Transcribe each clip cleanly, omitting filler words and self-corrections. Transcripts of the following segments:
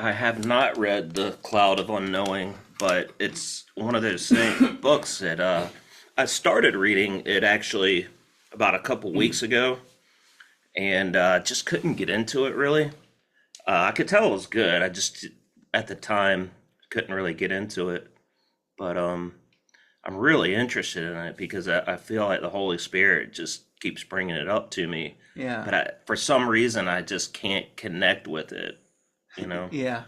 I have not read The Cloud of Unknowing, but it's one of those books that I started reading it actually about a couple weeks ago, and just couldn't get into it really. I could tell it was good. I just at the time couldn't really get into it, but I'm really interested in it because I feel like the Holy Spirit just keeps bringing it up to me, Yeah. but for some reason I just can't connect with it. You know, Yeah.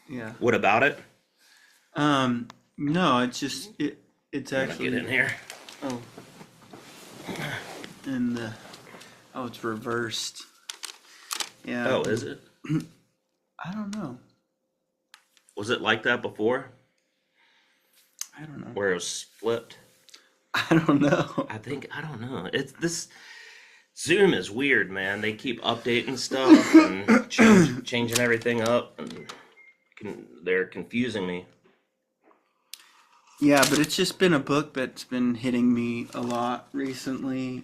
Yeah. what about it? No, it's I'm gonna get actually in here. oh in the oh it's reversed. Yeah. Oh, is it? I don't know. Was it like that before, I don't know. where it was flipped? I don't know. I don't know. It's this Zoom is weird, man. They keep updating stuff and changing everything up, and they're confusing me. Yeah, but it's just been a book that's been hitting me a lot recently.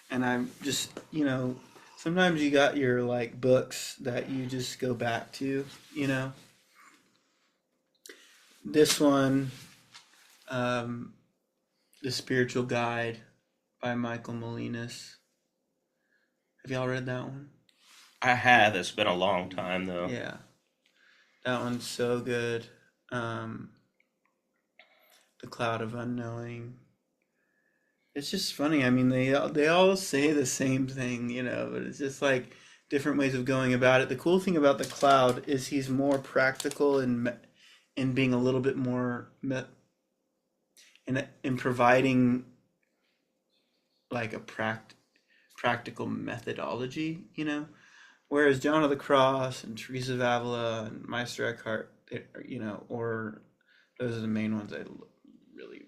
And I'm just, sometimes you got your like books that you just go back to, you know. This one, um, The Spiritual Guide by Michael Molinas. Have y'all read that one? I have. It's been a long time though. Yeah, that one's so good. Um, The Cloud of Unknowing. It's just funny. I mean, they all say the same thing, but it's just like different ways of going about it. The cool thing about the Cloud is he's more practical in being a little bit more in providing like a practical methodology, Whereas John of the Cross and Teresa of Avila and Meister Eckhart, or those are the main ones I really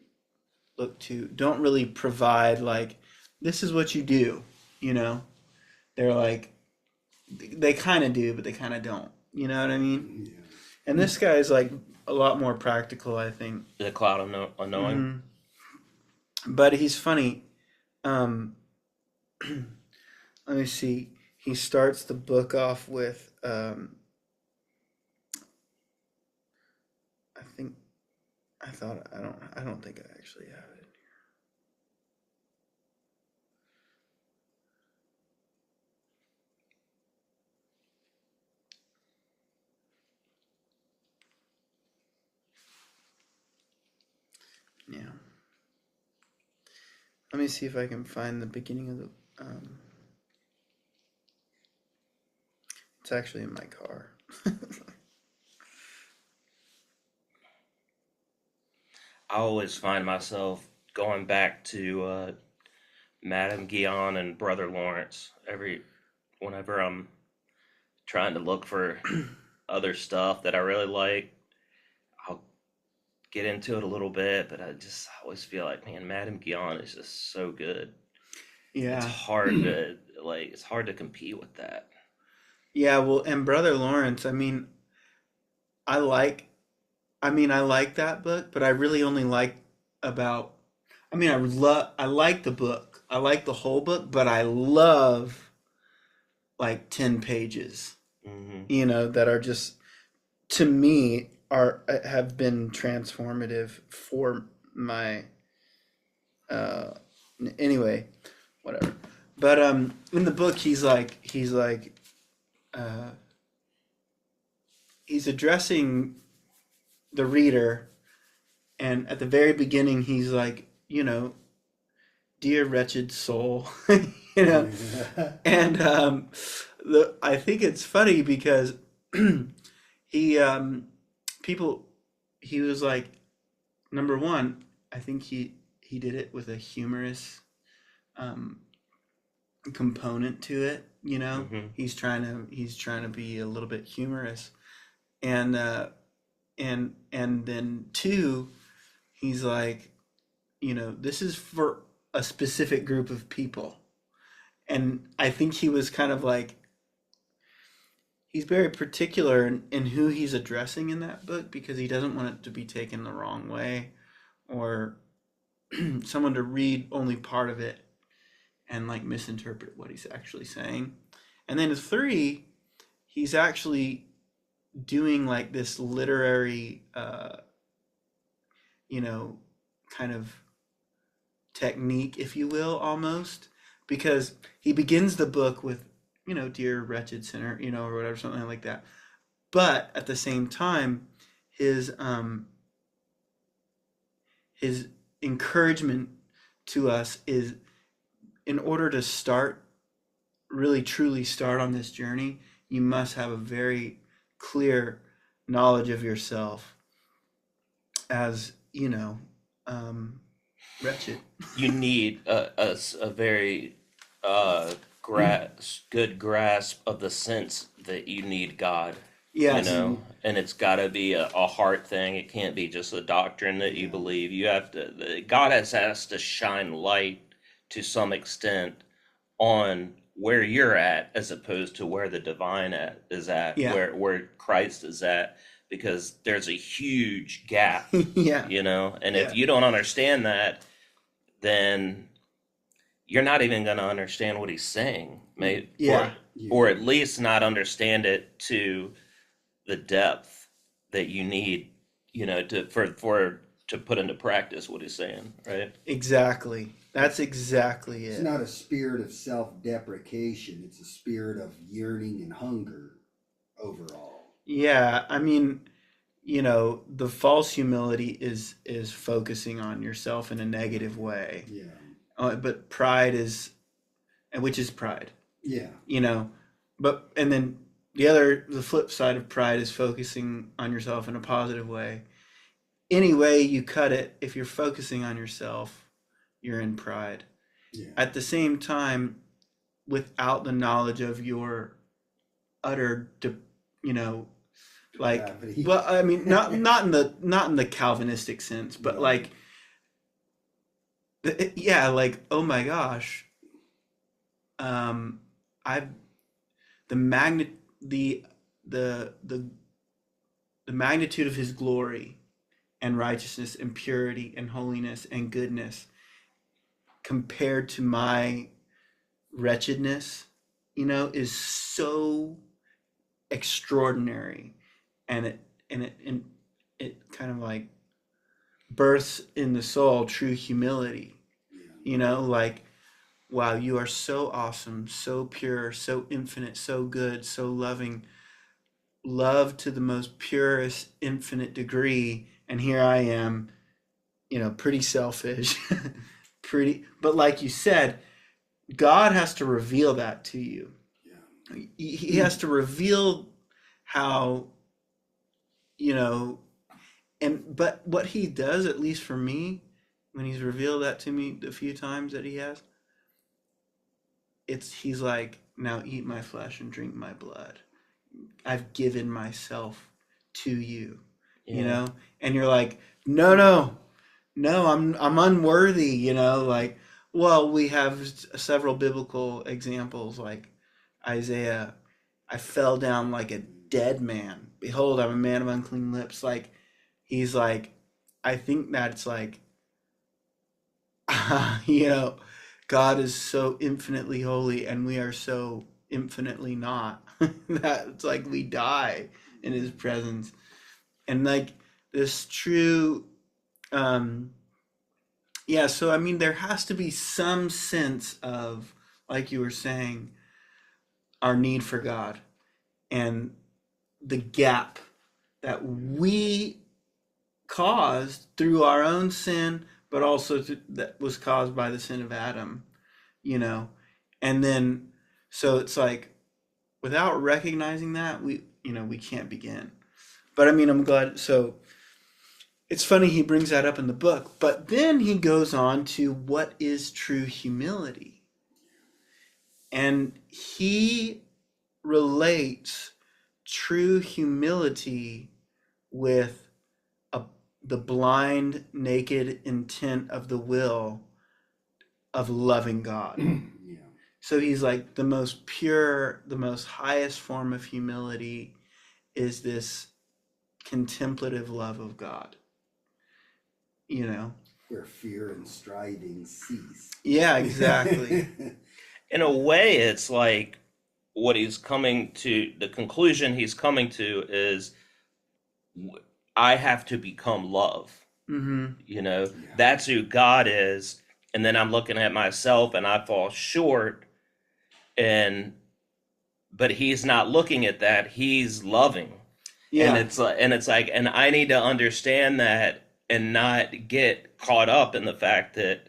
look to, don't really provide like, this is what you do, you know? They're like, they kind of do, but they kind of don't. You know what I mean? Yeah. And this guy is like a lot more practical, I think. The Cloud of Unknowing. But he's funny. Um, let me see. He starts the book off with, I think, I don't think I actually have it. Yeah. Let me see if I can find the beginning of the. It's actually in my car. I always find myself going back to Madame Guyon and Brother Lawrence whenever I'm trying to look for other stuff that I really like. I'll get into it a little bit, but I just always feel like, man, Madame Guyon is just so good. It's Yeah. hard to it's hard to compete with that. Yeah, well, and Brother Lawrence, I like, I like that book, but I really only like about, I like the book. I like the whole book, but I love like 10 pages, Hmm. that are just, to me, have been transformative for my, uh, anyway, whatever. But in the book, uh, he's addressing the reader, and at the very beginning he's like, dear wretched soul, you know and I think it's funny because he people he was like, number one, I think he did it with a humorous um component to it. Hmm. He's trying to be a little bit humorous, and and then two, he's like, this is for a specific group of people. And I think he was kind of like, he's very particular in who he's addressing in that book, because he doesn't want it to be taken the wrong way, or someone to read only part of it and like misinterpret what he's actually saying. And then three, he's actually doing like this literary, you know, kind of technique, if you will, almost, because he begins the book with, dear wretched sinner, or whatever, something like that. But at the same time, his um, his encouragement to us is, in order to start, really truly start on this journey, you must have a very clear knowledge of yourself as, um, wretched. You need a very good grasp of the sense that you need God, Yes. and it's got to be a heart thing. It can't be just a doctrine that you believe. You have to, God has to shine light to some extent on where you're at, as opposed to where the divine is at, Yeah. where Christ is at, because there's a huge gap, Yeah. and Yeah. if you don't understand that, then you're not even going to understand what he's saying, maybe, Yeah. or at least not understand it to the depth that you need, to put into practice what he's saying, right? Exactly. That's exactly It's it. not a spirit of self-deprecation. It's a spirit of yearning and hunger overall. Yeah. I mean, the false humility is focusing on yourself in a negative way. Yeah. But pride is, and which is pride, Yeah. but, and then the flip side of pride is focusing on yourself in a positive way. Any way you cut it, if you're focusing on yourself, you're in pride. Yeah. At the same time, without the knowledge of your utter, like, Gravity. well, I mean, not in the Calvinistic sense, but Right. yeah, like, oh my gosh, um, I've the magnet the the magnitude of his glory and righteousness and purity and holiness and goodness compared to my wretchedness, is so extraordinary, and it kind of like births in the soul true humility. Like, wow, you are so awesome, so pure, so infinite, so good, so loving, love to the most purest infinite degree, and here I am, pretty selfish, but like you said, God has to reveal that to you. Yeah. He has to reveal how, you know, but what he does, at least for me, when he's revealed that to me the few times that he has, he's like, now eat my flesh and drink my blood. I've given myself to you, Yeah. and you're like, no, no, I'm unworthy, like, well, we have several biblical examples, like Isaiah, I fell down like a dead man. Behold, I'm a man of unclean lips. Like, he's like, I think that it's like, you know, God is so infinitely holy and we are so infinitely not that it's like we die in his presence. And like this true, um, yeah, so I mean, there has to be some sense of, like you were saying, our need for God and the gap that we caused through our own sin, but also that was caused by the sin of Adam, you know? And then, so it's like, without recognizing that, we can't begin. But I mean, I'm glad. So it's funny he brings that up in the book, but then he goes on to what is true humility. And he relates true humility with a, the blind, naked intent of the will of loving God. Yeah. So he's like, the most pure, the most highest form of humility is this contemplative love of God, Where fear and striving cease. Yeah, exactly. In a way, it's like what he's coming to, the conclusion he's coming to is I have to become love. Mm-hmm. Yeah. That's who God is. And then I'm looking at myself and I fall short, and but he's not looking at that. He's loving. And Yeah. it's like, and I need to understand that and not get caught up in the fact that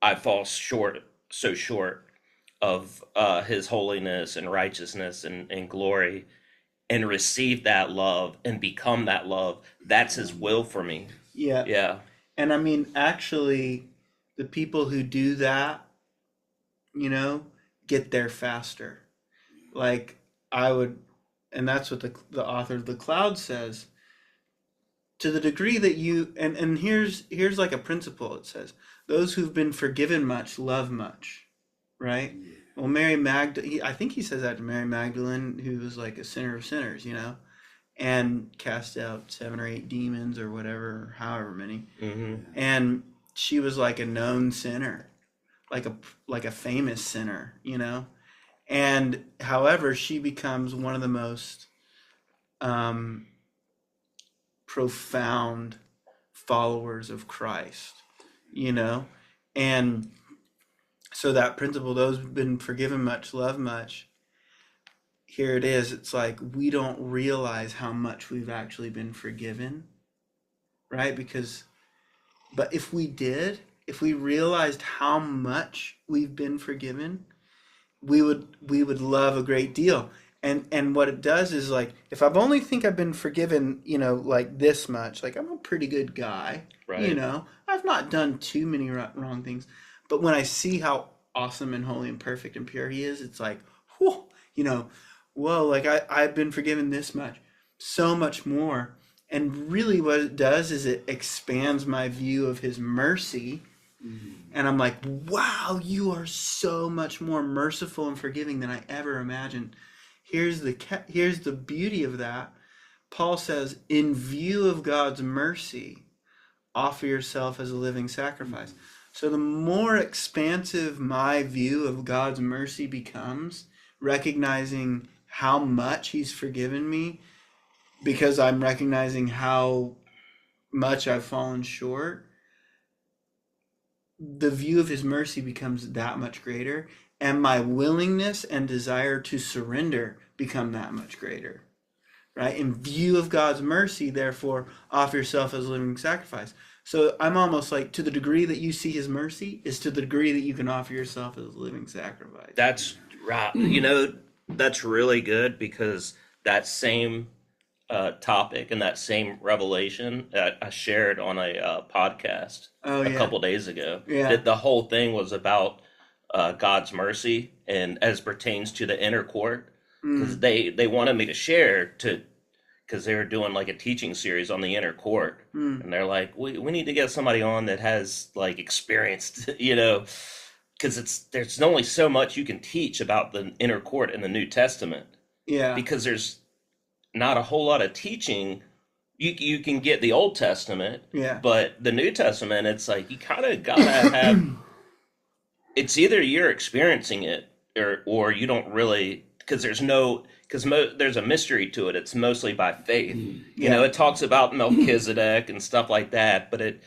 I fall short, so short of his holiness and righteousness and glory, and receive that love and become that love. That's his will for me. Yeah. Yeah. And I mean, actually, the people who do that, get there faster. Like I would, and that's what the author of The Cloud says. To the degree that and here's like a principle. It says, those who've been forgiven much love much, right? Yeah. Well, Mary Magdalene, I think he says that to Mary Magdalene, who was like a sinner of sinners, and cast out 7 or 8 demons or whatever, however many. Mm-hmm. And she was like a known sinner, like a famous sinner, And however, she becomes one of the most profound followers of Christ, And so that principle, those who've been forgiven much, love much, here it is. It's like we don't realize how much we've actually been forgiven, right? But if we did, if we realized how much we've been forgiven, we would love a great deal. And what it does is, like, if I only think I've been forgiven, like this much, like I'm a pretty good guy, Right. I've not done too many wrong things. But when I see how awesome and holy and perfect and pure he is, it's like, whoa, whoa, like I've been forgiven this much, so much more. And really what it does is it expands my view of his mercy. And I'm like, wow, you are so much more merciful and forgiving than I ever imagined. Here's the beauty of that. Paul says, in view of God's mercy, offer yourself as a living sacrifice. So the more expansive my view of God's mercy becomes, recognizing how much he's forgiven me, because I'm recognizing how much I've fallen short, the view of his mercy becomes that much greater, and my willingness and desire to surrender become that much greater. Right? In view of God's mercy, therefore, offer yourself as a living sacrifice. So I'm almost like, to the degree that you see his mercy is to the degree that you can offer yourself as a living sacrifice. That's right. That's really good, because that same topic and that same revelation that I shared on a podcast a couple days ago. Yeah. That the whole thing was about God's mercy and as pertains to the inner court, because they wanted me to share because they were doing like a teaching series on the inner court, and they're like, we need to get somebody on that has like experienced, because there's only so much you can teach about the inner court in the New Testament. Yeah. Because there's not a whole lot of teaching. You can get the Old Testament, Yeah. but the New Testament, it's like you kind of gotta have. It's either you're experiencing it or you don't really, because there's a mystery to it. It's mostly by faith. It talks about Melchizedek and stuff like that, but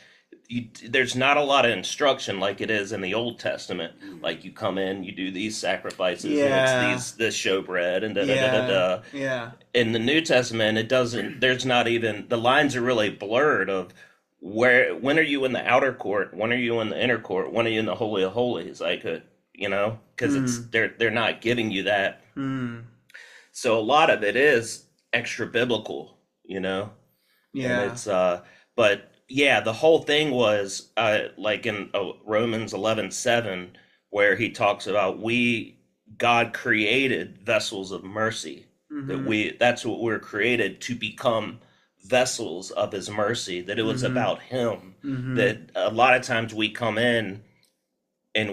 there's not a lot of instruction like it is in the Old Testament. Like you come in, you do these sacrifices, and it's this showbread and da da da da da. Yeah. In the New Testament, it doesn't. There's not even, the lines are really blurred of when are you in the outer court, when are you in the inner court, when are you in the Holy of Holies? Because they're not giving you that. So a lot of it is extra biblical, Yeah. And it's but yeah, the whole thing was like in Romans 11:7, where he talks about God created vessels of mercy. That's what we're created to become, vessels of his mercy, that it was about him. That a lot of times we come in and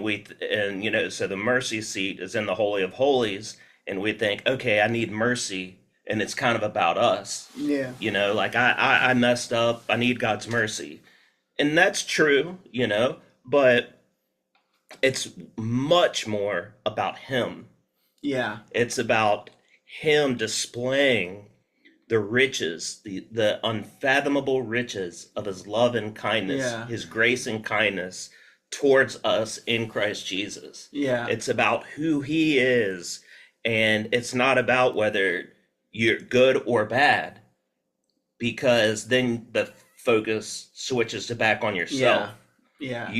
so the mercy seat is in the Holy of Holies, and we think, okay, I need mercy, and it's kind of about us. Yeah. Like I messed up, I need God's mercy. And that's true, but it's much more about him. Yeah. It's about him displaying the riches, the unfathomable riches of his love and kindness, Yeah. his grace and kindness towards us in Christ Jesus. Yeah. It's about who he is, and it's not about whether you're good or bad, because then the focus switches to back on yourself. Yeah.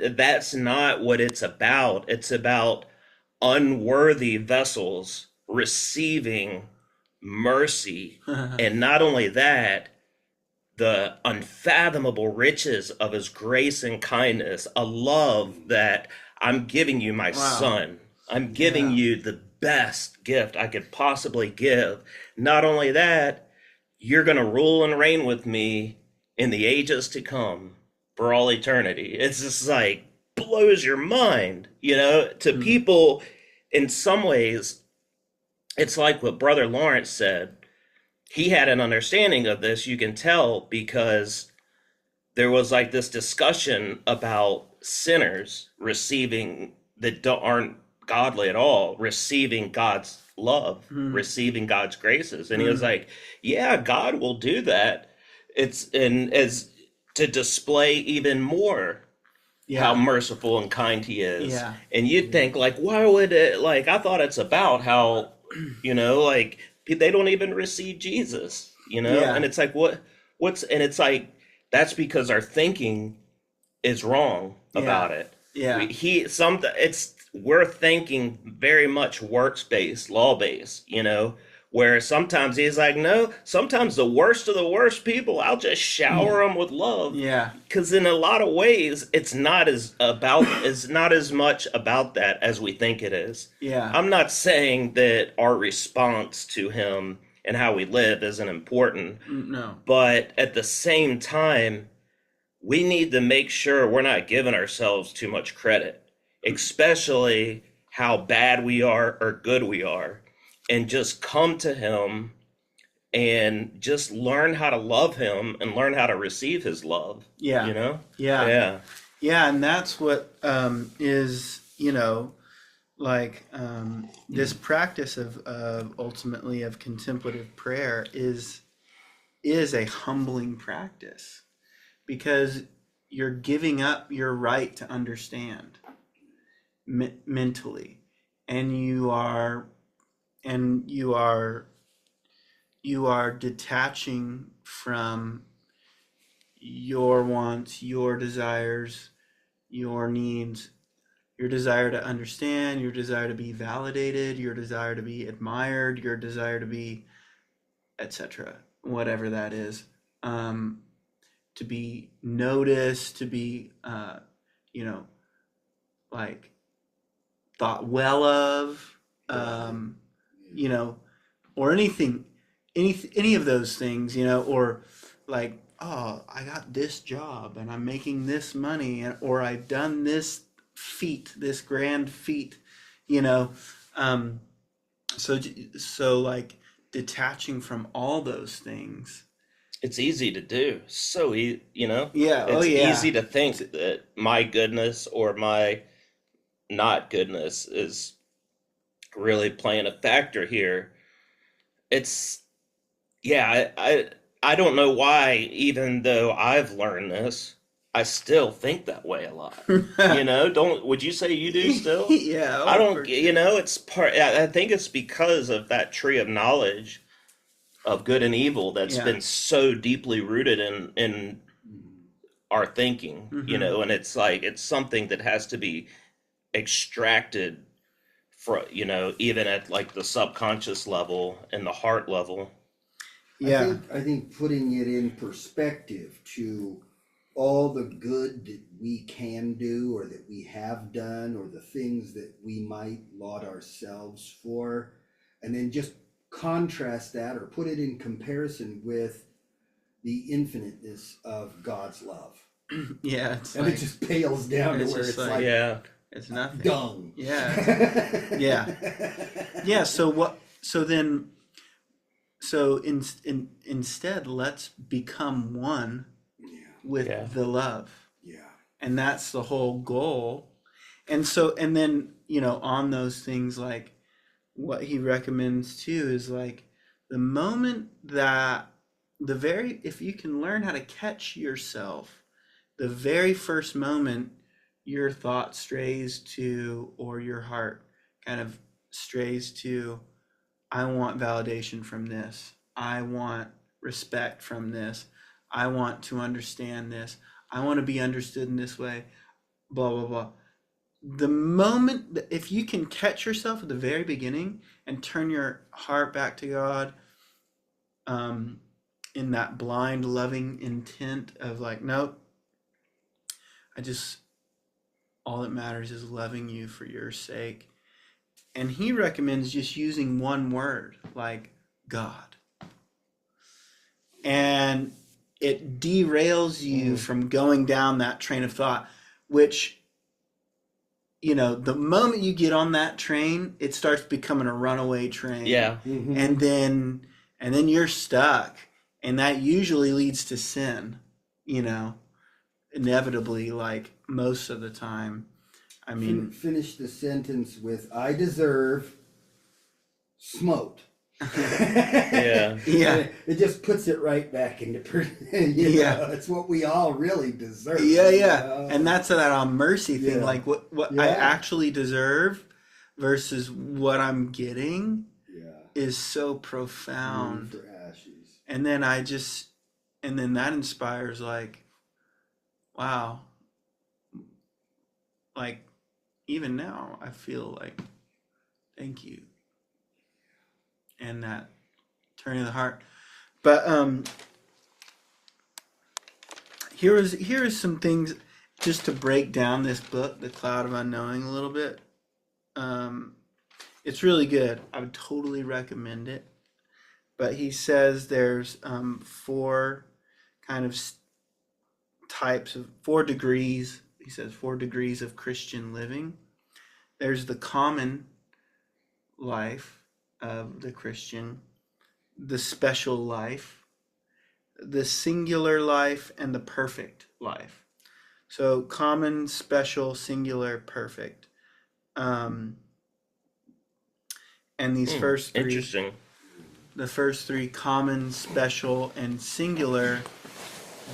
That's not what it's about. It's about unworthy vessels receiving mercy. And not only that, the unfathomable riches of his grace and kindness, a love that I'm giving you my Wow. son. I'm giving Yeah. you the best gift I could possibly give. Not only that, you're going to rule and reign with me in the ages to come for all eternity. It's just like blows your mind, to people. In some ways, it's like what Brother Lawrence said. He had an understanding of this, you can tell, because there was like this discussion about sinners receiving that aren't godly at all, receiving God's love, receiving God's graces. And he was like, yeah, God will do that. It's and as to display even more how merciful and kind he is. Yeah. And you'd think, like, why would it, like, I thought it's about how, like, they don't even receive Jesus, Yeah. and it's like, and it's like, that's because our thinking is wrong about it. Yeah. We're thinking very much works based, law based, where sometimes he's like, no, sometimes the worst of the worst people, I'll just shower them with love. Yeah. Because in a lot of ways, it's not as much about that as we think it is. Yeah. I'm not saying that our response to him and how we live isn't important. No. But at the same time, we need to make sure we're not giving ourselves too much credit, especially how bad we are or good we are, and just come to him and just learn how to love him and learn how to receive his love. Yeah. Yeah. Yeah, and that's what is, like this practice of ultimately of contemplative prayer is a humbling practice, because you're giving up your right to understand mentally, and you are detaching from your wants, your desires, your needs, your desire to understand, your desire to be validated, your desire to be admired, your desire to be, etc., whatever that is, to be noticed, to be, like thought well of, or anything, any of those things, or like, oh, I got this job and I'm making this money, or I've done this feat, this grand feat, so like detaching from all those things. It's easy to do. So, Yeah. it's easy to think that my goodness or my not goodness is really playing a factor here. It's, yeah, I don't know why, even though I've learned this, I still think that way a lot. Would you say you do still? Yeah. I don't, it's I think it's because of that tree of knowledge of good and evil that's been so deeply rooted in our thinking, and it's like, it's something that has to be extracted from, even at like the subconscious level and the heart level. Yeah. I think putting it in perspective to all the good that we can do or that we have done, or the things that we might laud ourselves for, and then just contrast that or put it in comparison with the infiniteness of God's love. Yeah, it's And like, it just pales down to it's where just it's like- Yeah. it's nothing. dung. Yeah. Yeah. So instead, let's become one with Yeah. the love. Yeah. And that's the whole goal. And then, on those things, like what he recommends too is like the moment that if you can learn how to catch yourself, the very first moment your thought strays to, or your heart kind of strays to, I want validation from this. I want respect from this. I want to understand this. I want to be understood in this way. Blah, blah, blah. The moment that if you can catch yourself at the very beginning and turn your heart back to God, in that blind, loving intent of like, nope, all that matters is loving you for your sake. And he recommends just using one word like God. And it derails you from going down that train of thought, which, the moment you get on that train, it starts becoming a runaway train. Yeah. Mm-hmm. And then you're stuck. And that usually leads to sin, inevitably, like most of the time. I mean, Finish the sentence with "I deserve smote." Yeah. yeah. It just puts it right back into it's what we all really deserve. Yeah. And that's that mercy thing, Yeah. like what I actually deserve versus what I'm getting is so profound. For ashes. And then that inspires like, wow, like even now I feel like thank you. And that turning of the heart. But here is some things just to break down this book, The Cloud of Unknowing, a little bit. It's really good. I would totally recommend it. But he says there's 4 kind of types of 4 degrees. He says 4 degrees of Christian living. There's the common life of the Christian, the special life, the singular life, and the perfect life. So common, special, singular, perfect. And these first 3, Interesting. the first 3, common, special, and singular,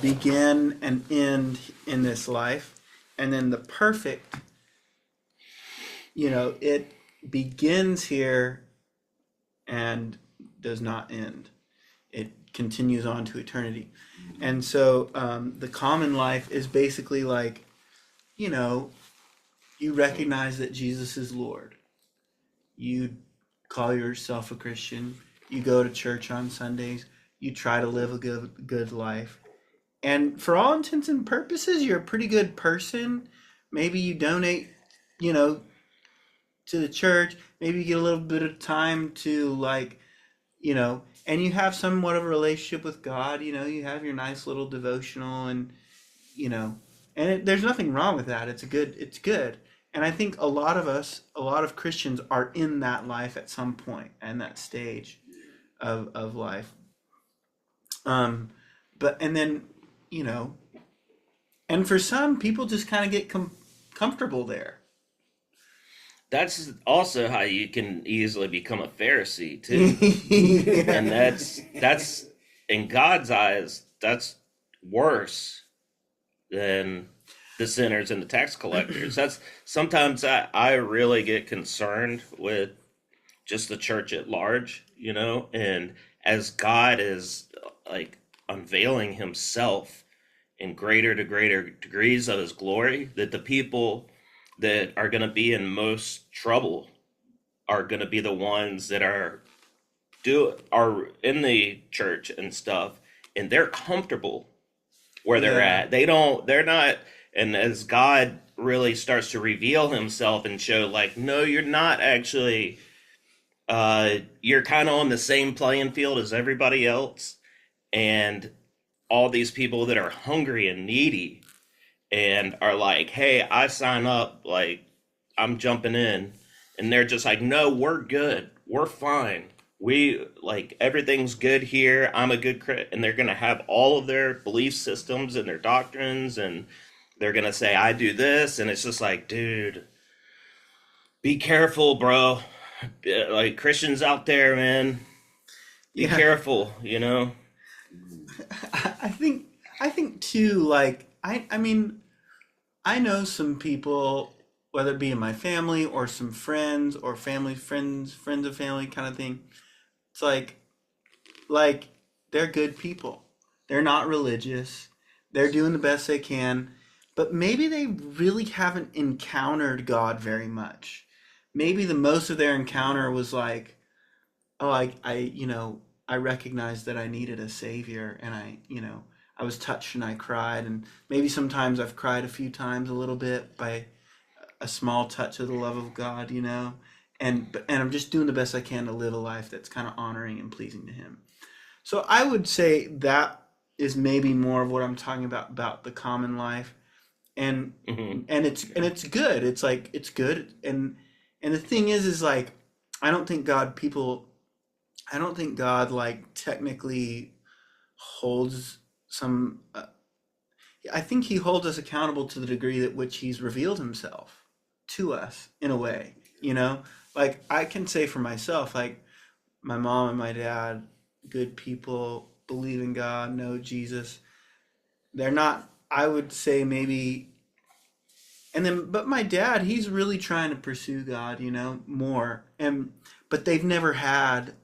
begin and end in this life. And then the perfect, it begins here and does not end. It continues on to eternity. And so the common life is basically like, you recognize that Jesus is Lord. You call yourself a Christian. You go to church on Sundays. You try to live a good life. And for all intents and purposes, you're a pretty good person. Maybe you donate, to the church. Maybe you get a little bit of time to and you have somewhat of a relationship with God. You have your nice little devotional and there's nothing wrong with that. It's good. And I think a lot of Christians are in that life at some point and that stage of life. And then, and for some people just kind of get comfortable there. That's also how you can easily become a Pharisee too. And that's in God's eyes, that's worse than the sinners and the tax collectors. That's sometimes I really get concerned with just the church at large, and as God is like unveiling himself in greater to greater degrees of his glory, that the people that are going to be in most trouble are going to be the ones that are in the church and stuff, and they're comfortable where they're at. They're not. And as God really starts to reveal himself and show like, no, you're not actually, you're kind of on the same playing field as everybody else. And all these people that are hungry and needy and are like, hey, I sign up, like, I'm jumping in. And they're just like, no, we're good. We're fine. We, like, everything's good here. I'm a good crit. And they're going to have all of their belief systems and their doctrines. And they're going to say, I do this. And it's just like, dude, be careful, bro. Yeah, like Christians out there, man, be Yeah. careful, you know? I think too, like I mean, I know some people, whether it be in my family or some friends or family friends, friends of family kind of thing. It's like they're good people. They're not religious. They're doing the best they can, but maybe they really haven't encountered God very much. Maybe the most of their encounter was like, oh, I recognized that I needed a savior, and I was touched and I cried, and maybe sometimes I've cried a few times a little bit by a small touch of the love of God, and I'm just doing the best I can to live a life that's kind of honoring and pleasing to Him. So I would say that is maybe more of what I'm talking about the common life, and Hmm. it's good. It's like it's good, and the thing is like I don't think God people I don't think God like technically holds some. I think He holds us accountable to the degree that which He's revealed Himself to us in a way. Like I can say for myself, like my mom and my dad, good people, believe in God, know Jesus. They're not. I would say maybe. And then, but my dad, he's really trying to pursue God, more. But they've never had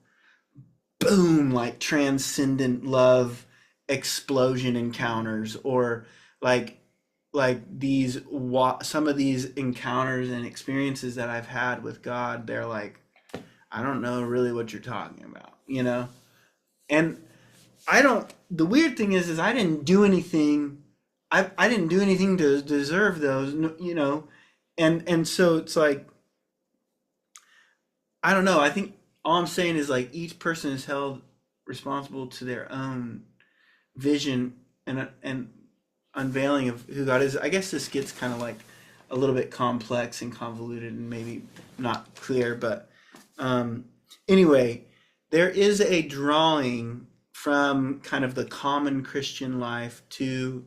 boom, like transcendent love explosion encounters, or like some of these encounters and experiences that I've had with God. They're like, I don't know really what you're talking about. And I don't. The weird thing is I didn't do anything. I didn't do anything to deserve those. And so it's like, I don't know. I think all I'm saying is like each person is held responsible to their own vision and unveiling of who God is. I guess this gets kind of like a little bit complex and convoluted and maybe not clear, but um, anyway, there is a drawing from kind of the common Christian life to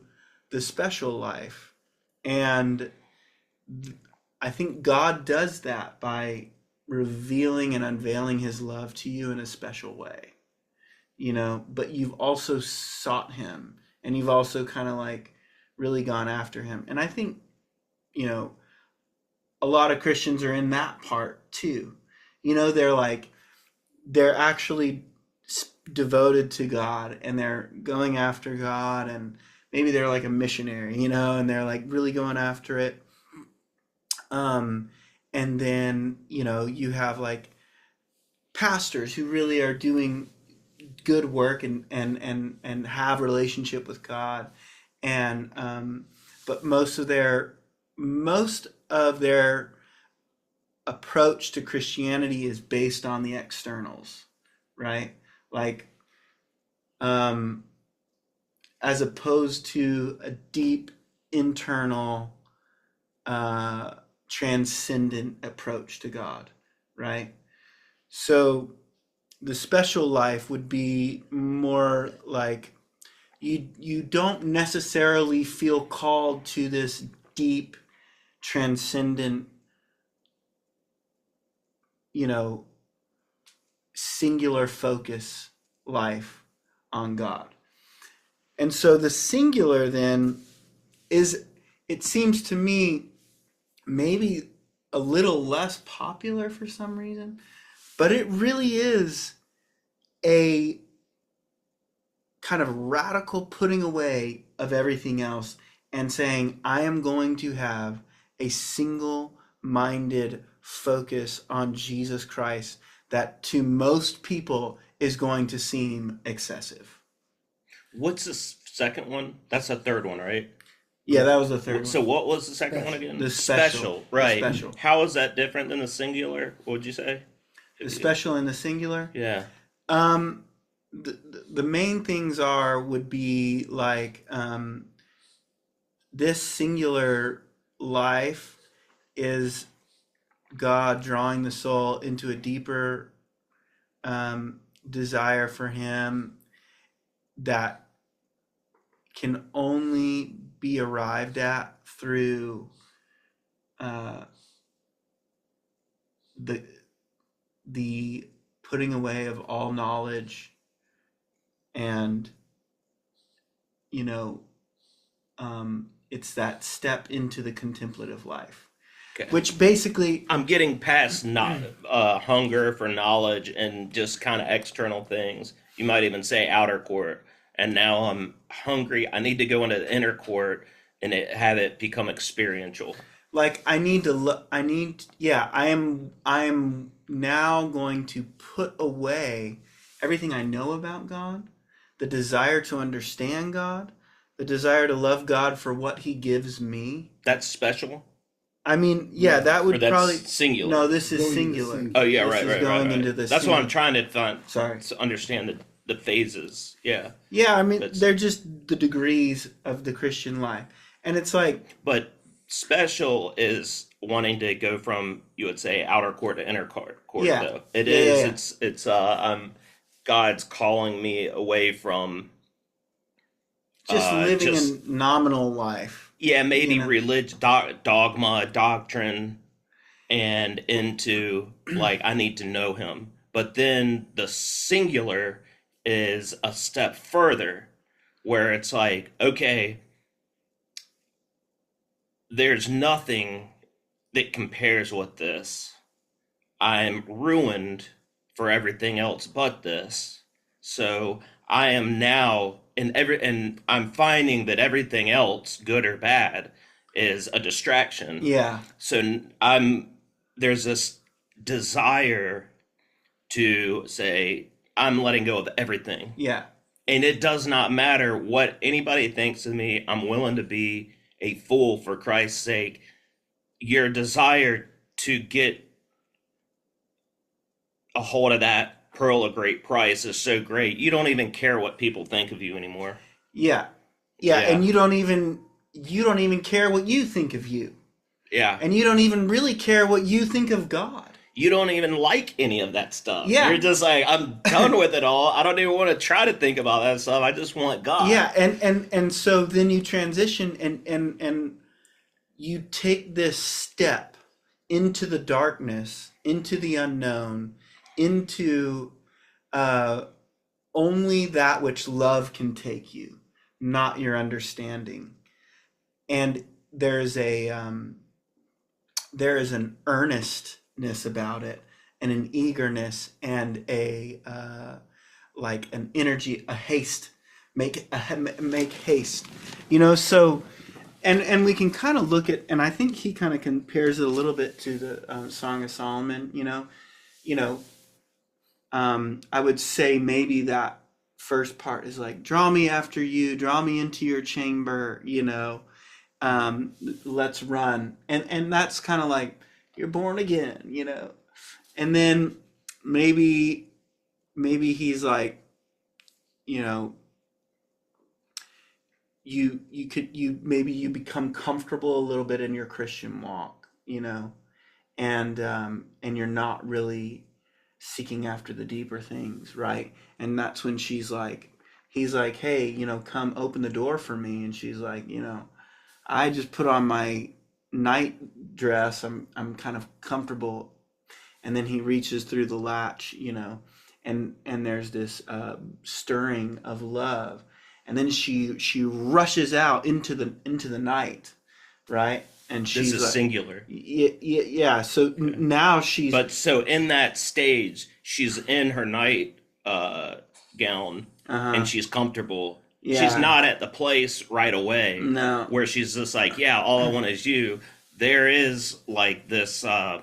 the special life, and I think God does that by revealing and unveiling His love to you in a special way. But you've also sought Him, and you've also kind of like really gone after Him. And I think, you know, a lot of Christians are in that part too. They're actually devoted to God, and they're going after God, and maybe they're like a missionary, and they're like really going after it. Um, and then, you have like pastors who really are doing good work and have relationship with God, and but most of their approach to Christianity is based on the externals, right? Like um, as opposed to a deep internal uh, transcendent approach to God, right? So the special life would be more like you don't necessarily feel called to this deep transcendent you know singular focus life on God. And so the singular then is, it seems to me, maybe a little less popular for some reason, but it really is a kind of radical putting away of everything else and saying, I am going to have a single minded focus on Jesus Christ that to most people is going to seem excessive. What's the second one? That's the third one, right? Yeah, that was the third So one. what was the second one Special. again? The special. Special, The right. special. How is that different than the singular? What would you say? The special and the singular. Yeah. Um, the main things would be like this singular life is God drawing the soul into a deeper desire for Him that can only be arrived at through uh, the the putting away of all knowledge, and you know, it's that step into the contemplative life, Okay. which basically, I'm getting past not hunger for knowledge and just kind of external things. You might even say outer court. And now I'm hungry. I need to go into the inner court and have it become experiential. like, I need to look. I need. Yeah, I am now going to put away everything I know about God, the desire to understand God, the desire to love God for what He gives me. That's special, I mean, yeah, Yeah. that or would that's probably. singular. No, this is Going into singular. singular. Oh yeah, This right, is right, going right, into right. the That's what I'm singular. trying to find Sorry. to understand the phases. Yeah, Yeah, I mean, that's they're just the degrees of the Christian life, and it's like, but special is wanting to go from, you would say, outer court to inner court yeah, though. It yeah, yeah, is. yeah. It's God's calling me away from Just living just a nominal life, yeah, you maybe know. religion, dogma, doctrine, and into like I need to know him. But then the singular is a step further where it's like, okay, there's nothing that compares with this. I'm ruined for everything else but this. So I am now and I'm finding that everything else, good or bad, is a distraction. Yeah, So I'm there's this desire to say I'm letting go of everything. yeah, And it does not matter what anybody thinks of me. I'm willing to be a fool for Christ's sake. Your desire to get a hold of that pearl of great price is so great. You don't even care what people think of you anymore. yeah, yeah, Yeah. and you don't even care what you think of you, Yeah. and you don't even really care what you think of God. You don't even like any of that stuff. Yeah. You're just like, I'm done with it all. I don't even want to try to think about that stuff. I just want God. Yeah, and so then you transition, and you take this step into the darkness, into the unknown, into uh, only that which love can take you, not your understanding. And there is an earnestness about it, and an eagerness, and a like an energy, a haste, make haste, So, and we can kind of look at, and I think he kind of compares it a little bit to the Song of Solomon. You know, I would say maybe that first part is like, draw me after you, draw me into your chamber, let's run. And that's kind of like, you're born again. And then maybe he's like, you know, you become comfortable a little bit in your Christian walk, and you're not really seeking after the deeper things, right? And that's when he's like, hey, come open the door for me. And she's like, I just put on my night dress. I'm kind of comfortable. And then he reaches through the latch, and there's this stirring of love. And then she rushes out into the night, right? And This she's is like, singular. yeah. So now she's, But so in that stage, she's in her night gown and she's comfortable. yeah, She's not at the place right away no, where she's just like, yeah, all I want is you. There is like this, there's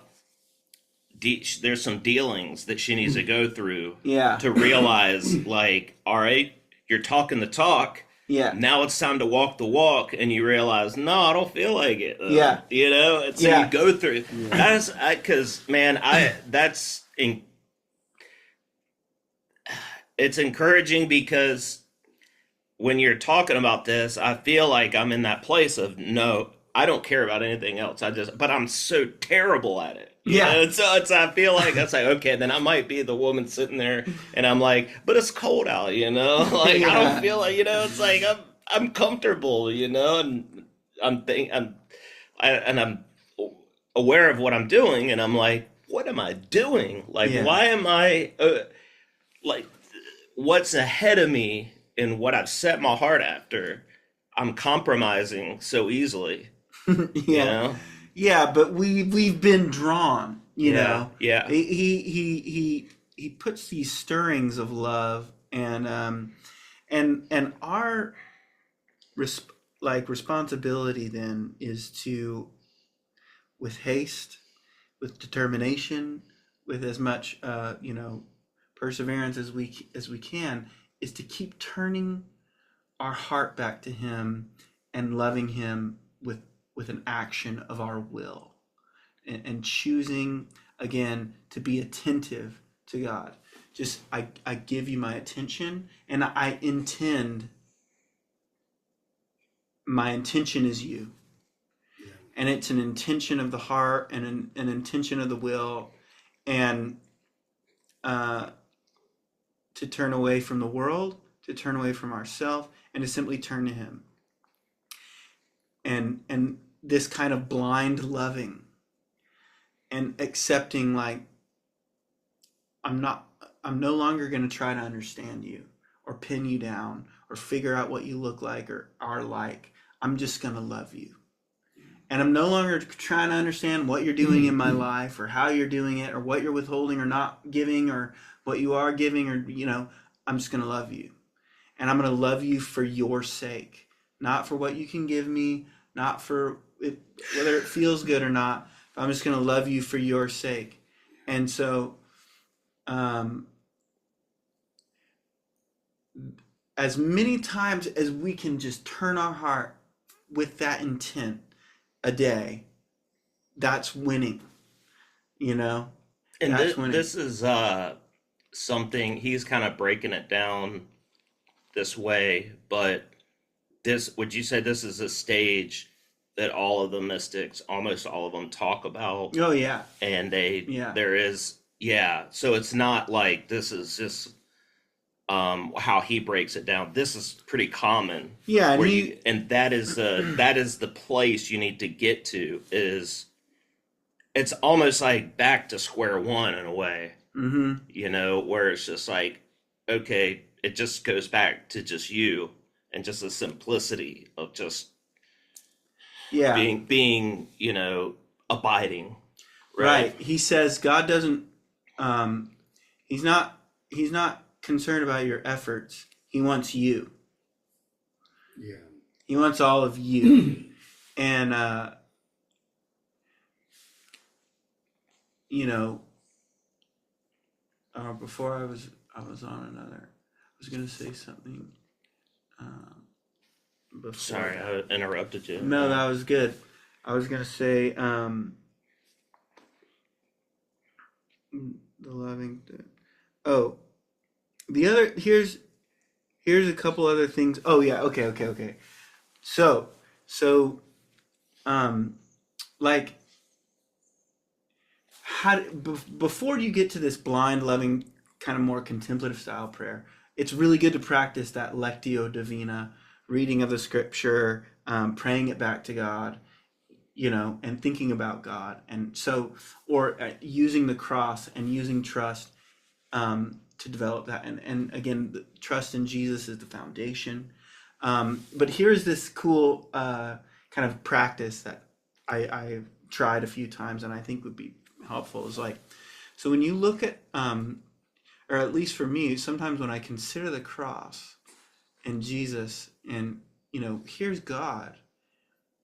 some dealings that she needs to go through yeah, to realize, like, all right, you're talking the talk. yeah, Now it's time to walk the walk, and you realize, no, I don't feel like it. Yeah. And so Yeah. you go through. That's because, man, it's encouraging because when you're talking about this, I feel like I'm in that place of no, I don't care about anything else. But I'm so terrible at it. Yeah. And so I feel like that's like, okay, then I might be the woman sitting there and I'm like, but it's cold out, like I Yeah. don't feel like, it's like I'm comfortable, and I'm aware of what I'm doing and I'm like, what am I doing? Like, Yeah. why am I, like, what's ahead of me and what I've set my heart after? I'm compromising so easily, you Yeah. know? Yeah, but we've been drawn, you Yeah, know. yeah. He puts these stirrings of love, and our resp- responsibility then is to, with haste, with determination, with as much perseverance as we can, is to keep turning our heart back to him and loving him with an action of our will, and choosing again to be attentive to God. Just I give you my attention, and my intention is you. Yeah. And it's an intention of the heart and an intention of the will, and uh, to turn away from the world, to turn away from ourselves, and to simply turn to him. And this kind of blind loving and accepting, like, I'm no longer going to try to understand you or pin you down or figure out what you look like or are like. I'm just going to love you. And I'm no longer trying to understand what you're doing in my life or how you're doing it or what you're withholding or not giving or what you are giving, or, I'm just going to love you. And I'm going to love you for your sake, not for what you can give me, not for it, whether it feels good or not. I'm just going to love you for your sake. And so, as many times as we can just turn our heart with that intent a day, that's winning, you know? And That's winning. this is something he's kind of breaking it down this way, but this, would you say this is a stage that all of the mystics, almost all of them, talk about? Oh, yeah. And Yeah. there is, yeah. So it's not like this is just how he breaks it down. This is pretty common. Yeah. And Where you, and that is the place you need to get to. Is it's almost like back to square one in a way, where it's just like, okay, it just goes back to just you and just the simplicity of just yeah. being, abiding, right? Right. He says God doesn't, he's not concerned about your efforts. He wants you. Yeah. He wants all of you. And, before I was on another, I was going to say something, before. Sorry, that. I interrupted you. No, that was good. I was going to say, the loving, oh, the other, here's a couple other things. Oh yeah. Okay. So, like, before you get to this blind, loving, kind of more contemplative style prayer, it's really good to practice that lectio divina, reading of the scripture, praying it back to God, and thinking about God, and so, or using the cross and using trust, to develop that, and again, the trust in Jesus is the foundation. But here's this cool kind of practice that I tried a few times and I think would be helpful. Is like, so when you look at, or at least for me, sometimes when I consider the cross and Jesus, and here's God,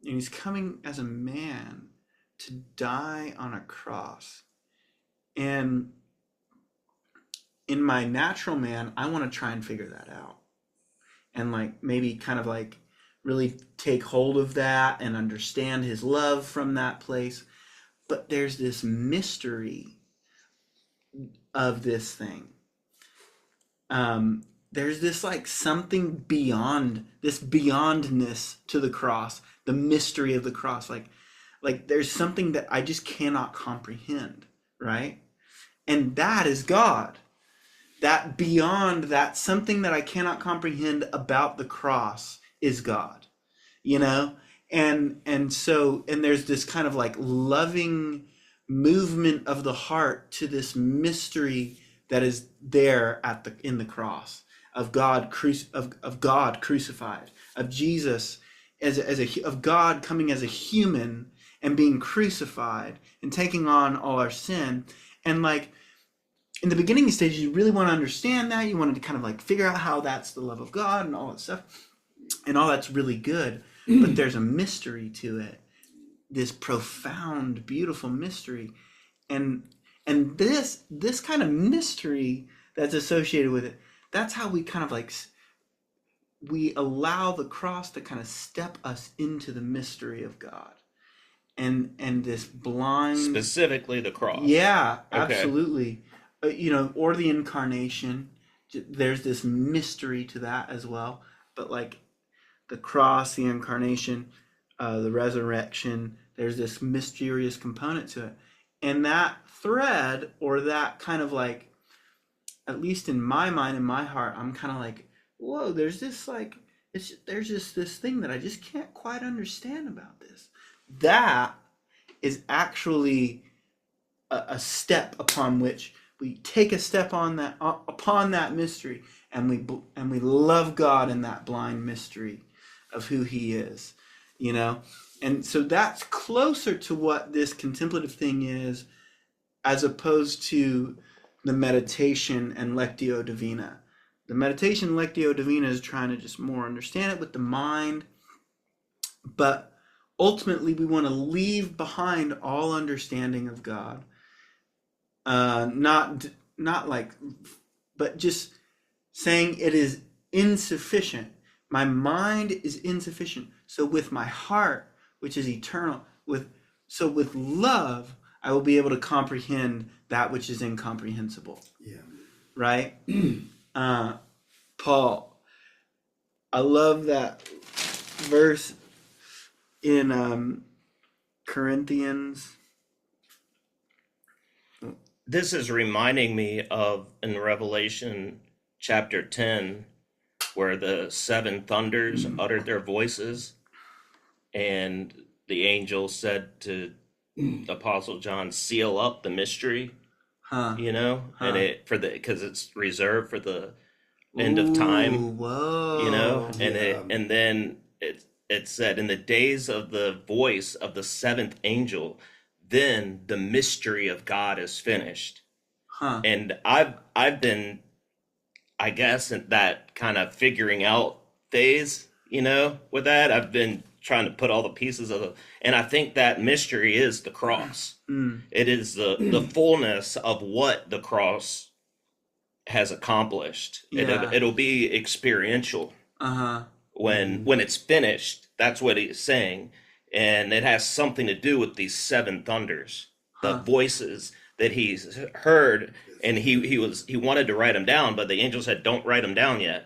and he's coming as a man to die on a cross, and in my natural man, I want to try and figure that out, and like maybe kind of like really take hold of that and understand his love from that place. But there's this mystery of this thing. There's this like something beyond, this beyondness to the cross, the mystery of the cross. Like there's something that I just cannot comprehend, right? And that is God. That beyond that, something that I cannot comprehend about the cross is God, and so, and there's this kind of like loving movement of the heart to this mystery that is there in the cross of God crucified, of Jesus of God coming as a human and being crucified and taking on all our sin. And like in the beginning stages, you really want to understand that. You wanted to kind of like figure out how that's the love of God and all that stuff. And all that's really good. But there's a mystery to it. This profound, beautiful mystery. And this kind of mystery that's associated with it, that's how we kind of like, we allow the cross to kind of step us into the mystery of God. And this blind... Specifically the cross. Yeah, Okay. absolutely. Or the incarnation. There's this mystery to that as well. But like the cross, the incarnation, the resurrection, there's this mysterious component to it. And that thread, or that kind of like, at least in my mind, in my heart, I'm kind of like, whoa, there's this like, there's just this thing that I just can't quite understand about this. That is actually a step upon which we take a step on that, upon that mystery, and we love God in that blind mystery of who He is, and so that's closer to what this contemplative thing is, as opposed to the meditation and Lectio Divina. The meditation Lectio Divina is trying to just more understand it with the mind, but ultimately we want to leave behind all understanding of God. Not like, but just saying it is insufficient. My mind is insufficient. So with my heart, which is eternal, with love, I will be able to comprehend that which is incomprehensible. Yeah. Right? Paul, I love that verse in Corinthians. This is reminding me of in Revelation chapter 10, where the seven thunders uttered their voices, and the angel said to Apostle John, seal up the mystery, and because it's reserved for the end of time. Whoa. And then it said, in the days of the voice of the seventh angel, then the mystery of God is finished. And I've been, I guess, in that kind of figuring out phase, with that. I've been trying to put all the pieces and I think that mystery is the cross. It is the fullness of what the cross has accomplished. Yeah. It'll be experiential. When it's finished, that's what he's saying. And it has something to do with these seven thunders, the voices that he's heard, and he wanted to write them down, but the angel said, don't write them down yet.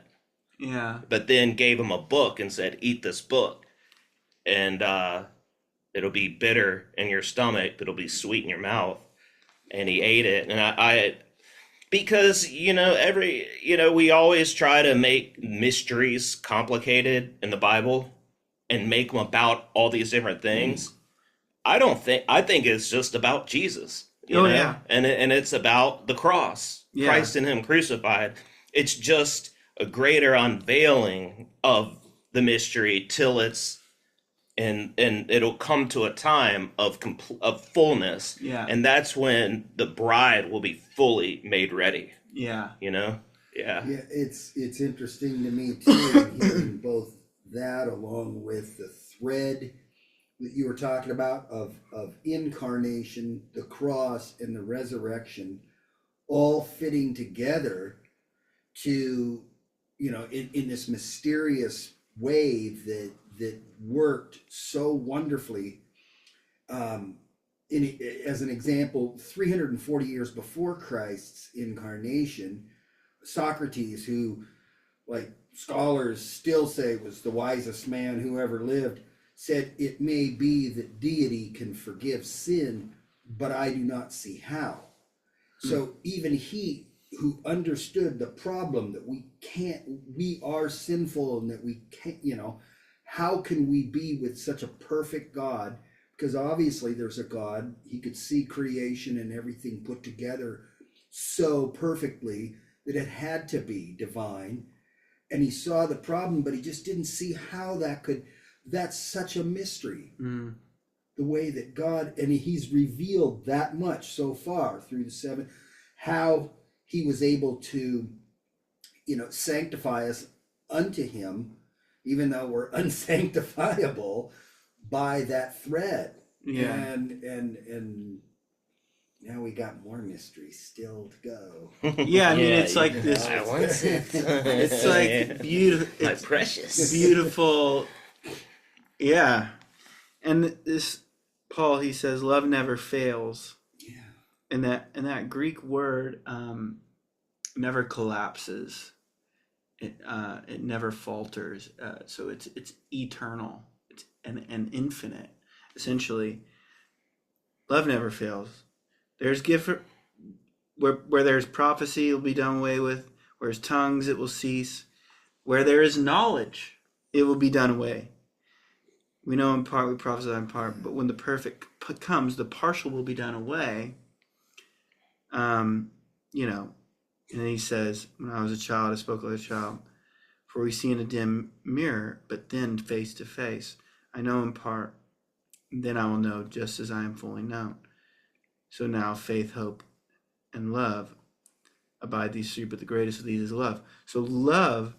Yeah. But then gave him a book and said, eat this book, and it'll be bitter in your stomach, but it'll be sweet in your mouth. And he ate it, and I because we always try to make mysteries complicated in the Bible and make them about all these different things. I think it's just about Jesus. Yeah. And it's about the cross, Christ and Him crucified. It's just a greater unveiling of the mystery till it's, and it'll come to a time of fullness. Yeah. And that's when the bride will be fully made ready. Yeah. Yeah. Yeah, it's interesting to me too, hearing both that along with the thread that you were talking about of incarnation, the cross, and the resurrection, all fitting together to, in this mysterious way that worked so wonderfully. As an example, 340 years before Christ's incarnation, Socrates, who, like, scholars still say was the wisest man who ever lived, said, it may be that deity can forgive sin, but I do not see how. So even he, who understood the problem that we are sinful and that we can't, how can we be with such a perfect God, because obviously there's a God. He could see creation and everything put together so perfectly that it had to be divine. And he saw the problem, but he just didn't see how that could. That's such a mystery. Mm. The way that God, and he's revealed that much so far through the seven, how he was able to, sanctify us unto him, even though we're unsanctifiable by that thread. Yeah. And now we got more mystery still to go. Yeah, I mean, it's like you this. know. I want it. It's like beautiful. My It's precious. beautiful. Yeah, and this Paul, he says, love never fails, Yeah. and that Greek word never collapses. It never falters. So it's eternal. It's and infinite. Essentially, love never fails. There's gift where there's prophecy, it will be done away with. Where there's tongues, it will cease. Where there is knowledge, it will be done away. We know in part, we prophesy in part, but when the perfect comes, the partial will be done away. And he says, when I was a child, I spoke like a child. For we see in a dim mirror, but then face to face. I know in part, then I will know just as I am fully known. So now faith, hope, and love abide these three, but the greatest of these is love. So love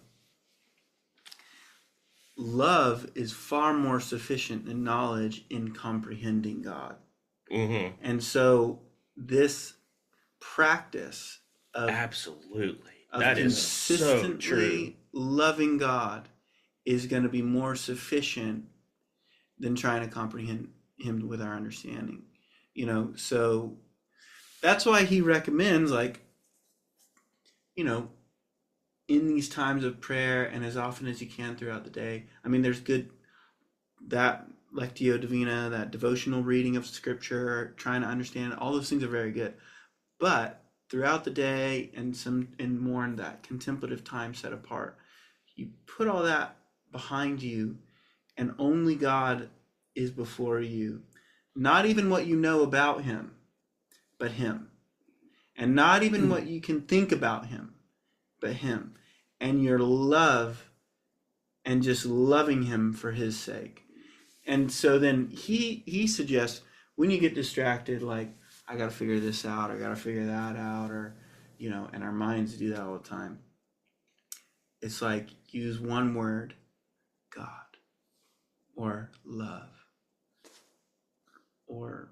is far more sufficient than knowledge in comprehending God. Mm-hmm. And so this practice of Absolutely. of That is so true. consistently loving God is going to be more sufficient than trying to comprehend him with our understanding. So that's why he recommends, in these times of prayer and as often as you can throughout the day. I mean, there's that Lectio Divina, that devotional reading of scripture, trying to understand it, all those things are very good. But throughout the day and more in that contemplative time set apart, you put all that behind you and only God is before you. Not even what you know about him, but him. And not even what you can think about him, but him. And your love and just loving him for his sake. And so then he suggests when you get distracted, like, I got to figure this out, I got to figure that out, or, and our minds do that all the time. It's like, use one word, God, or love, or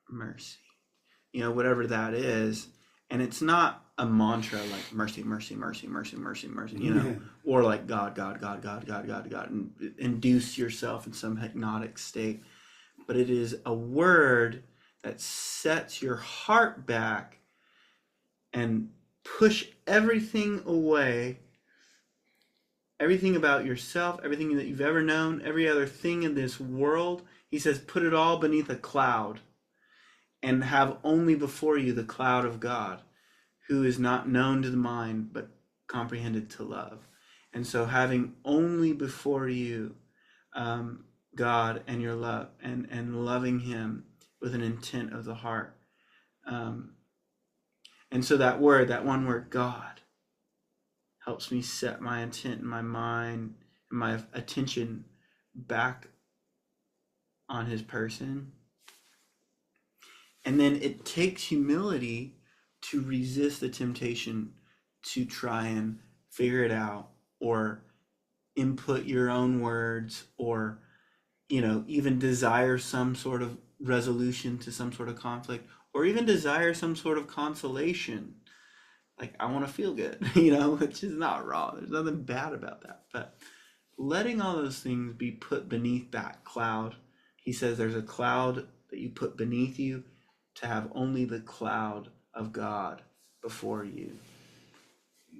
mercy, whatever that is. And it's not a mantra like mercy, mercy, mercy, mercy, mercy, mercy, or like God, God, God, God, God, God, God, and induce yourself in some hypnotic state. But it is a word that sets your heart back and push everything away, everything about yourself, everything that you've ever known, every other thing in this world. He says, put it all beneath a cloud and have only before you the cloud of God, who is not known to the mind, but comprehended to love. And so having only before you God and your love and loving him with an intent of the heart. And so that one word, God, helps me set my intent in my mind and my attention back on his person. And then it takes humility to resist the temptation to try and figure it out or input your own words or, even desire some sort of resolution to some sort of conflict or even desire some sort of consolation. Like, I want to feel good, which is not wrong. There's nothing bad about that. But letting all those things be put beneath that cloud, he says there's a cloud that you put beneath you to have only the cloud of God before you.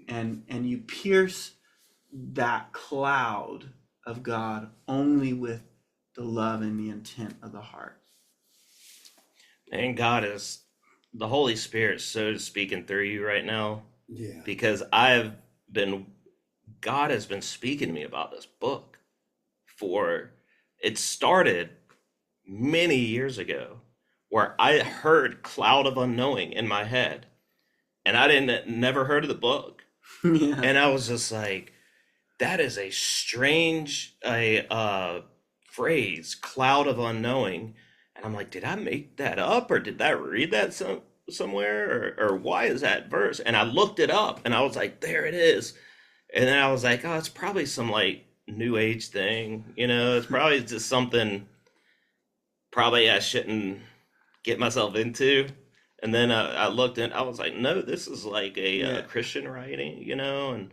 And you pierce that cloud of God only with the love and the intent of the heart. And the Holy Spirit, so speaking through you right now. Yeah. Because God has been speaking to me about this book it started many years ago where I heard Cloud of Unknowing in my head, and I didn't never heard of the book, Yeah. and I was just like, that is a strange phrase, Cloud of Unknowing, and I'm like, did I make that up or did I read that somewhere or why is that verse? And I looked it up and I was like, there it is. And then I was like, oh, it's probably some like new age thing, you know, it's probably just something probably I shouldn't get myself into. And then I looked and I was like, no, this is like a Yeah. Christian writing, you know, and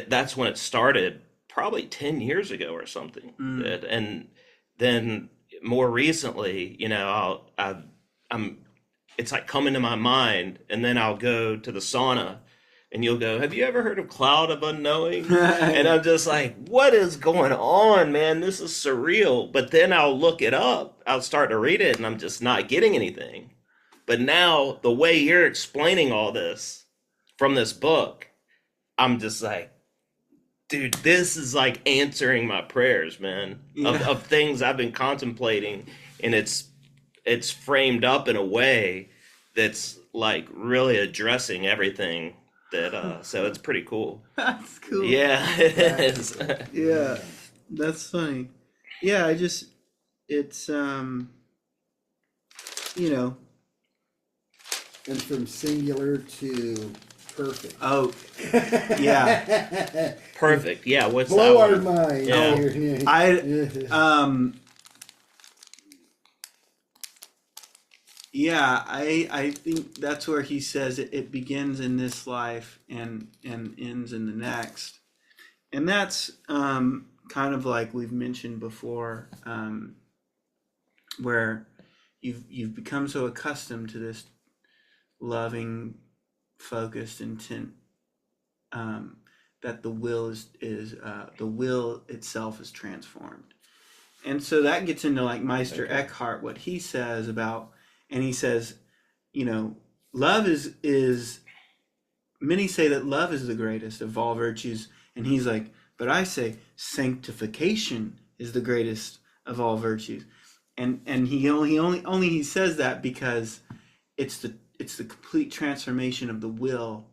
that's when it started, probably 10 years ago or something. And then more recently, you know, I'm, it's like coming to my mind, and then I'll go to the sauna and you'll go, have you ever heard of Cloud of Unknowing? And I'm just like, what is going on, man? This is surreal. But then I'll look it up, I'll start to read it, and I'm just not getting anything. But now, the way you're explaining all this from this book, I'm just like, dude, this is like answering my prayers, man, Yeah. of things I've been contemplating, and it's framed up in a way that's like really addressing everything that so it's pretty cool. That's cool. Yeah, it is. Yeah. That's funny. Yeah, it's you know, And from singular to perfect. oh, yeah. Perfect. Yeah, what's Blow that our one? mind. Yeah. I think that's where he says it begins in this life and ends in the next. And that's kind of like we've mentioned before, where you've become so accustomed to this loving, focused intent, that the will is the will itself is transformed. And so that gets into like Meister Eckhart, what he says about, and he says, you know, love is many say that love is the greatest of all virtues, and he's like, but I say sanctification is the greatest of all virtues. And he says that because it's the complete transformation of the will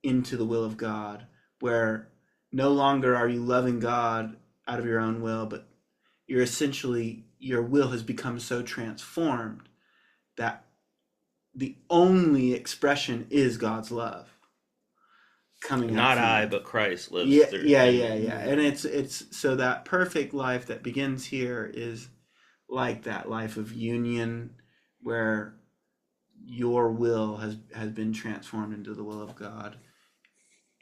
into the will of God, where no longer are you loving God out of your own will, but you're essentially, your will has become so transformed that the only expression is God's love coming out Not from I, you. but Christ lives Yeah, through yeah, me. yeah, yeah. And it's so that perfect life that begins here is like that life of union where your will has been transformed into the will of God,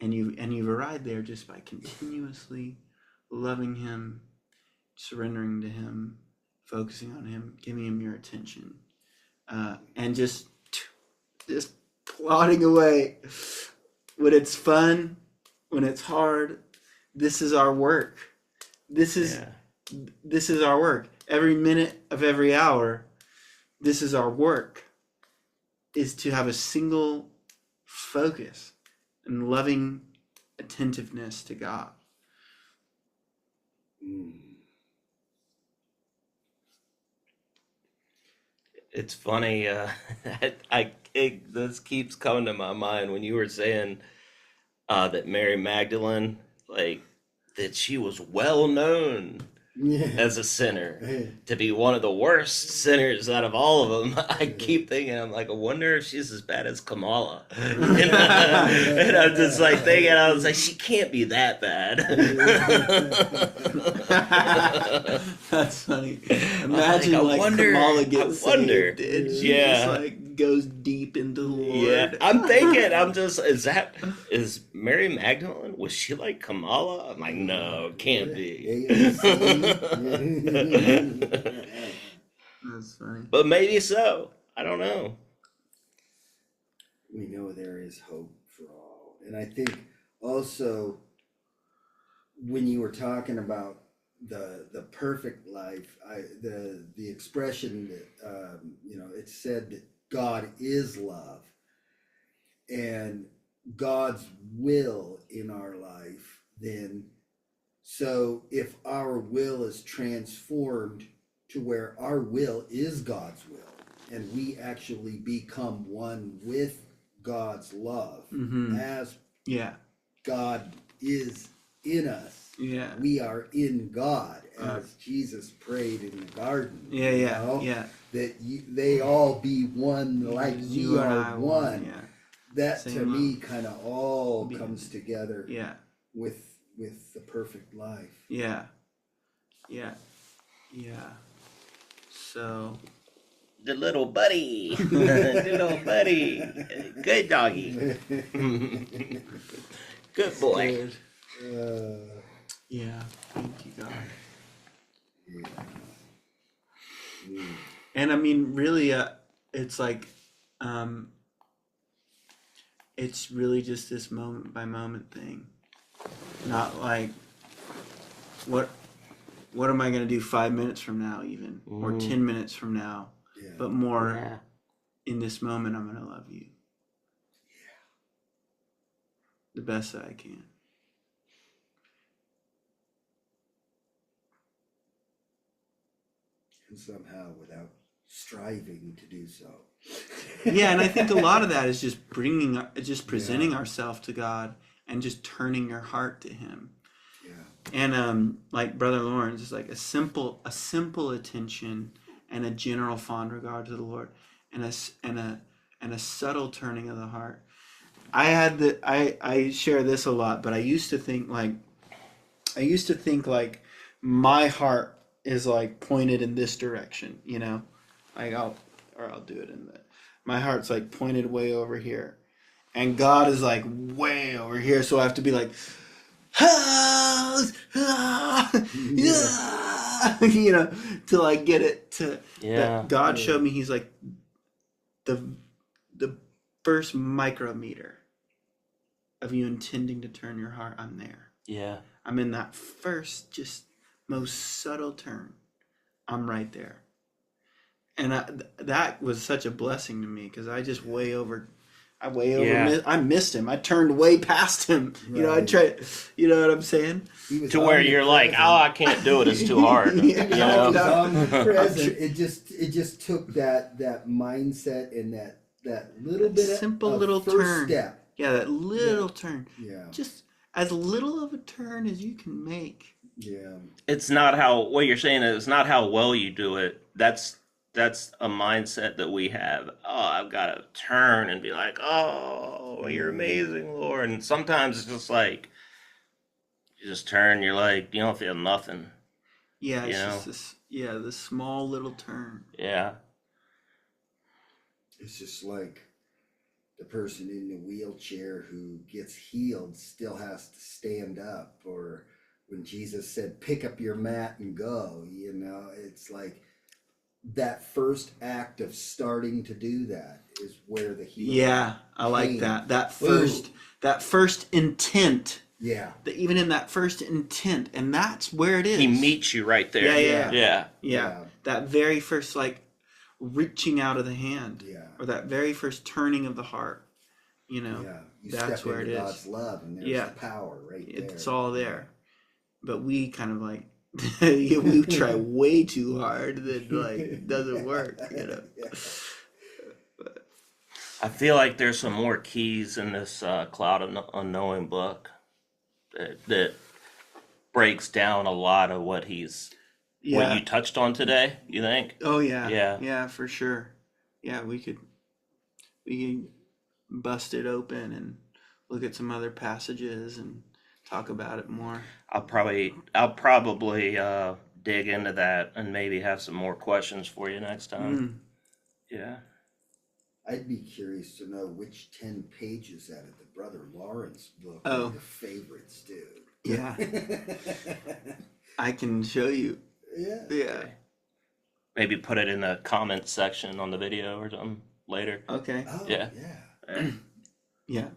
and you've arrived there just by continuously loving Him, surrendering to Him, focusing on Him, giving Him your attention, and just plodding away. When it's fun, when it's hard, this is our work. This is our work. Every minute of every hour, this is our work. Is to have a single focus and loving attentiveness to God. It's funny. This keeps coming to my mind when you were saying that Mary Magdalene, like, that she was well known as a sinner, to be one of the worst sinners out of all of them. I keep thinking, I'm like, I wonder if she's as bad as Kamala. And I'm just like thinking, I was like, she can't be that bad. That's funny. Imagine I like wonder- Kamala I gets wonder. saved and she Yeah. just like goes deep into the Lord. Yeah, I'm thinking, is Mary Magdalene, was she like Kamala? I'm like, no, it can't be. That's funny. But maybe so. I don't know. We know there is hope for all. And I think also when you were talking about the perfect life, the expression that it's said that God is love, and God's will in our life, then so if our will is transformed to where our will is God's will, and we actually become one with God's love as Yeah. God is in us. Yeah. We are in God, as Jesus prayed in the garden. Yeah, you yeah, know? yeah. That they all be one, like As we you and are I one. Yeah. That Same to me love. kind of all Being- comes together Yeah. with the perfect life. Yeah. Yeah. Yeah. So. The little buddy. The little buddy. Good doggy. Good boy. Good. Yeah. Thank you, God. Yeah. Mm. And I mean, really, it's like, it's really just this moment by moment thing. Not like, what am I going to do 5 minutes from now, even, or 10 minutes from now, Yeah. but more in this moment, I'm going to love you. Yeah. The best that I can. And somehow without striving to do so. Yeah, and I think a lot of that is just presenting ourselves to God and just turning your heart to Him. Yeah. And like Brother Lawrence, it's like a simple attention and a general fond regard to the Lord, and a subtle turning of the heart. I share this a lot, but I used to think like my heart is like pointed in this direction, you know, like I'll do it in the, my heart's like pointed way over here, and God is like way over here, so I have to be like, you know, to like get it to. That God showed me He's like the first micrometer of you intending to turn your heart. I'm there. Yeah. I'm in that first, just most subtle turn. I'm right there. And that was such a blessing to me, because I just I missed Him. I turned way past Him. Right. You know, I tried, you know what I'm saying? To where you're like, oh, I can't do it. It's too hard. Yeah. You know? He was omnipresent. It just took that mindset and that little bit simple of little first turn. step. Yeah, that little turn. Yeah. Just as little of a turn as you can make. Yeah. It's not what you're saying is not how well you do it. That's a mindset that we have. Oh, I've got to turn and be like, oh, you're amazing, Lord. And sometimes it's just like, you just turn, you're like, you don't feel nothing. Yeah, it's You know? just this small little turn. Yeah. It's just like the person in the wheelchair who gets healed still has to stand up, or when Jesus said, pick up your mat and go, you know, it's like that first act of starting to do that is where the healing. Yeah, I like came. that. That first intent. Yeah. Even in that first intent, and that's where it is. He meets you right there. Yeah. That very first, like, reaching out of the hand. Yeah. Or that very first turning of the heart. You know. Yeah. You that's step where into it is. God's love, and there's the power right there. It's all there. But we kind of like we try way too hard that like it doesn't work, you know. I feel like there's some more keys in this Cloud of Unknowing book that breaks down a lot of what what you touched on today. You think? Oh yeah, for sure. Yeah, we could bust it open and look at some other passages and talk about it more. I'll probably dig into that and maybe have some more questions for you next time. Yeah. I'd be curious to know which 10 pages out of the Brother Lawrence book are your favorites, dude. Yeah. I can show you. Yeah. Yeah. Maybe put it in the comments section on the video or something later. Okay. Oh, Yeah. yeah. Yeah.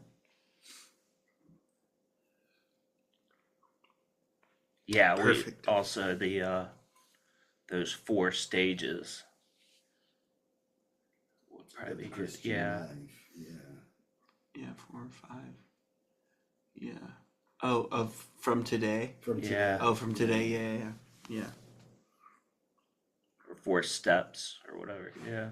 Yeah, Perfect. we also those 4 stages would probably be good. Christian Yeah. life. Yeah. Yeah, 4 or 5. Yeah. Oh, from today? From Yeah. today. Oh, from today. Yeah. 4 steps or whatever. Yeah.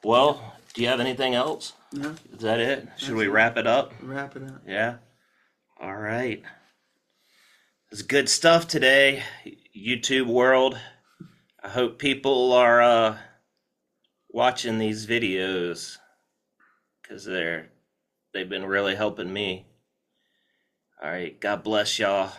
Well, do you have anything else? No, Is that it? Should That's we it. wrap it up? wrap it up. Yeah. All right. It's good stuff today, YouTube world. I hope people are watching these videos because they've been really helping me. All right. God bless y'all.